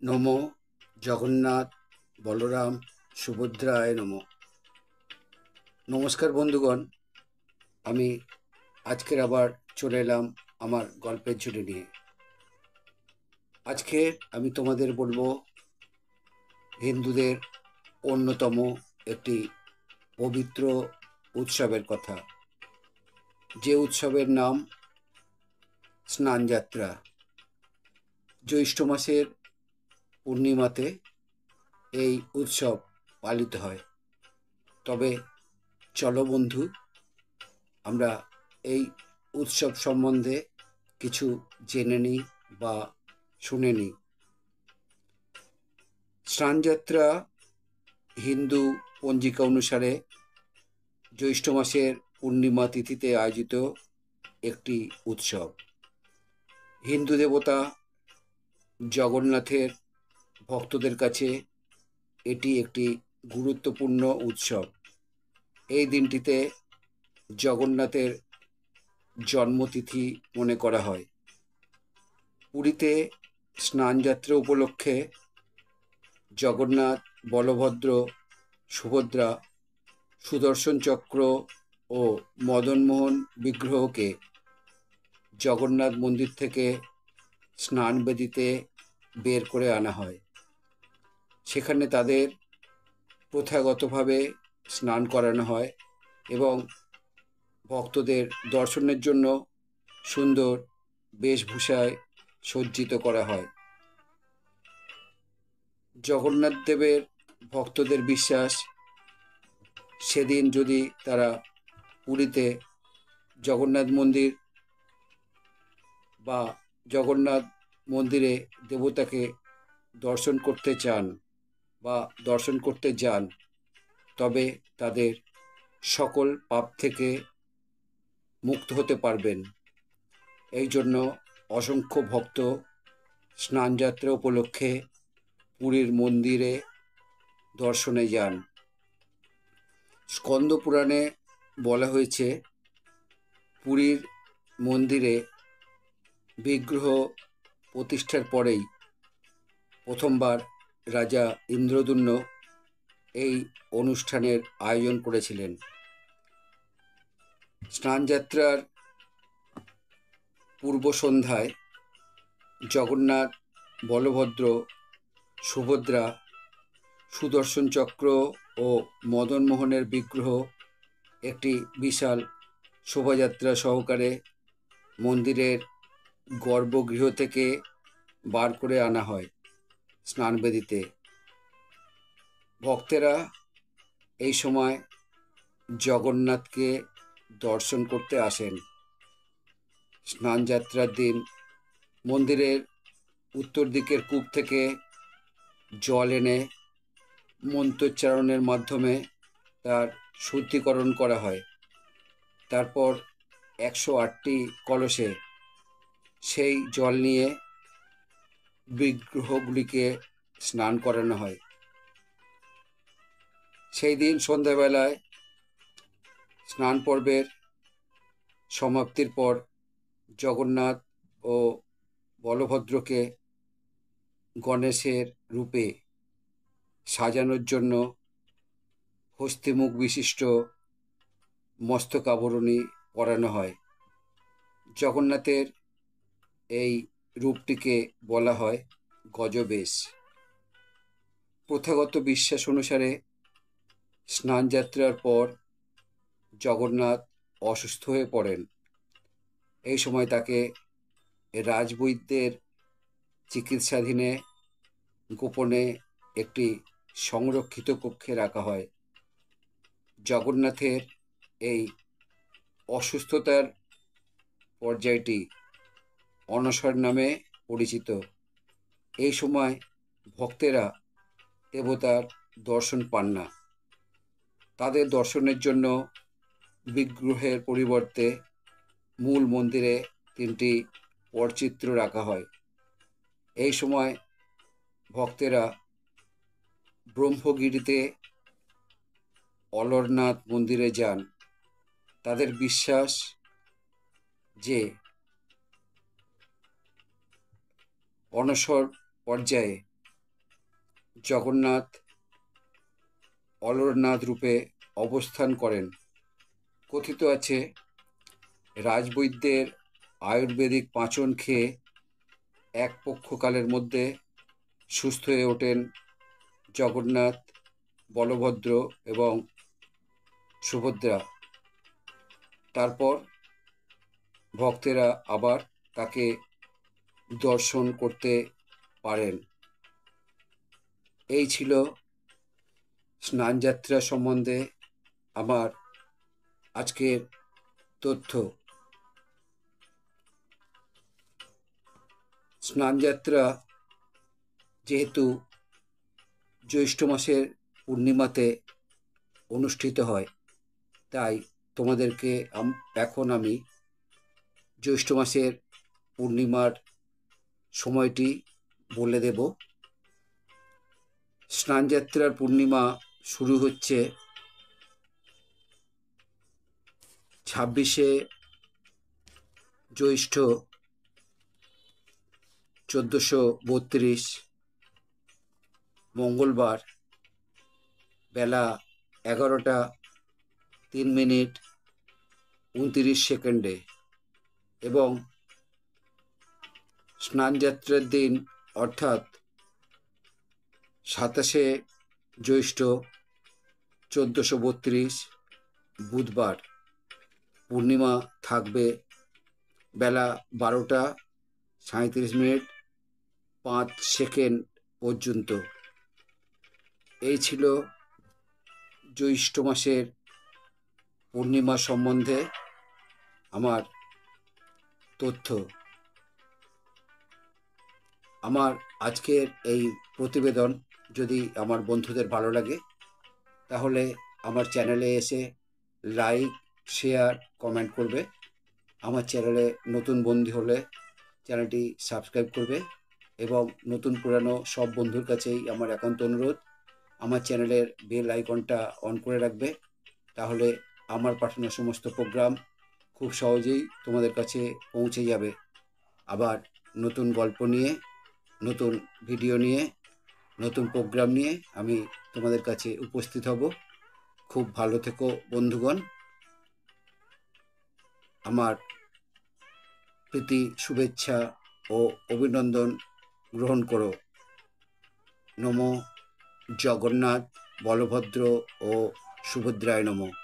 নমো জগন্নাথ বলরাম সুভদ্রায় নমো। নমস্কার বন্ধুগণ, আমি আজকের আবার চলে এলাম আমার গল্পের ঝুলি নিয়ে। আজকে আমি তোমাদের বলবো হিন্দুদের অন্যতম একটি পবিত্র উৎসবের কথা, যে উৎসবের নাম স্নানযাত্রা। জ্যৈষ্ঠ মাসের পূর্ণিমাতে এই উৎসব পালিত হয়। তবে চলো বন্ধু, আমরা এই উৎসব সম্বন্ধে কিছু জেনে নিই বা শুনে নিই। স্নানযাত্রা হিন্দু পঞ্জিকা অনুসারে জ্যৈষ্ঠ মাসের পূর্ণিমা তিথিতে আয়োজিত একটি উৎসব। হিন্দু দেবতা জগন্নাথের ভক্তদের কাছে এটি একটি গুরুত্বপূর্ণ উৎসব। এই দিনটিতে জগন্নাথের জন্মতিথি মনে করা হয়। পুরীতে স্নানযাত্রা উপলক্ষে জগন্নাথ, বলভদ্র, সুভদ্রা, সুদর্শন চক্র ও মদনমোহন বিগ্রহকে জগন্নাথ মন্দির থেকে স্নান বেদিতে বের করে আনা হয়। সেখানে তাদের প্রথাগতভাবে স্নান করানো হয় এবং ভক্তদের দর্শনের জন্য সুন্দর বেশভূষায় সজ্জিত করা হয়। জগন্নাথ দেবের ভক্তদের বিশ্বাস, সেদিন যদি তারা পুরীতে জগন্নাথ মন্দির বা জগন্নাথ মন্দিরে দেবতাকে দর্শন করতে চান বা দর্শন করতে যান, তবে তাদের সকল পাপ থেকে মুক্ত হতে পারবেন। এই জন্য অসংখ্য ভক্ত স্নানযাত্রা উপলক্ষে পুরীর মন্দিরে দর্শনে যান। স্কন্দ পুরাণে বলা হয়েছে, পুরীর মন্দিরে বিগ্রহ প্রতিষ্ঠার পরেই প্রথমবার রাজা ইন্দ্রদ্যুম্ন এই অনুষ্ঠানের আয়োজন করেছিলেন। স্নানযাত্রার পূর্ব সন্ধ্যায় জগন্নাথ, বলভদ্র, সুভদ্রা, সুদর্শন চক্র ও মদনমোহনের বিগ্রহ একটি বিশাল শোভাযাত্রা সহকারে মন্দিরের গর্ভগৃহ থেকে বার করে আনা হয় স্নানবেদিতে। ভক্তেরা এই সময় জগন্নাথকে দর্শন করতে আসেন। স্নানযাত্রার দিন মন্দিরের উত্তর দিকের কূপ থেকে জল এনে মন্ত্রোচ্চারণের মাধ্যমে তার শুদ্ধিকরণ করা হয়। তারপর 108টি কলসে সেই জল নিয়ে বিগ্রহগুলিকে স্নান করানো হয়। সেই দিন সন্ধ্যাবেলায় স্নান পর্বের সমাপ্তির পর জগন্নাথ ও বলভদ্রকে গণেশের রূপে সাজানোর জন্য হস্তিমুখ বিশিষ্ট মস্তক আবরণী পরানো হয়। জগন্নাথের এই রূপটিকে বলা হয় গজবেশ। প্রথাগত বিশ্বাস অনুসারে স্নানযাত্রার পর জগন্নাথ অসুস্থ হয়ে পড়েন। এই সময় তাকে রাজবৈদ্যের চিকিৎসাধীনে গোপনে একটি সংরক্ষিত কক্ষে রাখা হয়। জগন্নাথের এই অসুস্থতার পর্যায়টি অনশর নামে পরিচিত। এই সময় ভক্তেরা দেবতার দর্শন পান না। তাদের দর্শনের জন্য বিগ্রহের পরিবর্তে মূল মন্দিরে 3টি পটচিত্র রাখা হয়। এই সময় ভক্তেরা ব্রহ্মগিরিতে অলরনাথ মন্দিরে যান। তাদের বিশ্বাস যে অনশর পর্যায়ে জগন্নাথ অলরনাথ রূপে অবস্থান করেন। কথিত আছে রাজবৈদ্যের আয়ুর্বেদিক পাঁচন খেয়ে এক পক্ষকালের মধ্যে সুস্থ হয়ে ওঠেন জগন্নাথ, বলভদ্র এবং সুভদ্রা। তারপর ভক্তেরা আবার তাকে দর্শন করতে পারেন। এই ছিল স্নানযাত্রা সম্বন্ধে আমার আজকের তথ্য। স্নানযাত্রা যেহেতু জ্যৈষ্ঠ মাসের পূর্ণিমাতে অনুষ্ঠিত হয়, তাই তোমাদেরকে এখন আমি জ্যৈষ্ঠ মাসের পূর্ণিমার সময়টি বলে দেব। স্নানযাত্রার পূর্ণিমা শুরু হচ্ছে 26শে জ্যৈষ্ঠ 1432 মঙ্গলবার বেলা 11টা 3:29 এবং স্নানযাত্রার দিন অর্থাৎ 27শে জ্যৈষ্ঠ 1432 বুধবার পূর্ণিমা থাকবে বেলা 12টা 37:05 পর্যন্ত। এই ছিল জ্যৈষ্ঠ মাসের পূর্ণিমা সম্বন্ধে আমার তথ্য। আমার আজকের এই প্রতিবেদন যদি আমার বন্ধুদের ভালো লাগে, তাহলে আমার চ্যানেলে এসে লাইক, শেয়ার, কমেন্ট করবে। আমার চ্যানেলে নতুন বন্ধু হলে চ্যানেলটি সাবস্ক্রাইব করবে এবং নতুন পুরানো সব বন্ধুর কাছেই আমার একান্ত অনুরোধ, আমার চ্যানেলের বেল আইকনটা অন করে রাখবে। তাহলে আমার পাঠানো সমস্ত প্রোগ্রাম খুব সহজেই তোমাদের কাছে পৌঁছে যাবে। আবার নতুন গল্প নিয়ে, নতুন ভিডিও নিয়ে, নতুন প্রোগ্রাম নিয়ে আমি তোমাদের কাছে উপস্থিত হব। খুব ভালো থেকো বন্ধুগণ। আমার প্রীতি, শুভেচ্ছা ও অভিনন্দন গ্রহণ করো। নমো জগন্নাথ, বলভদ্র ও সুভদ্রায় নমঃ।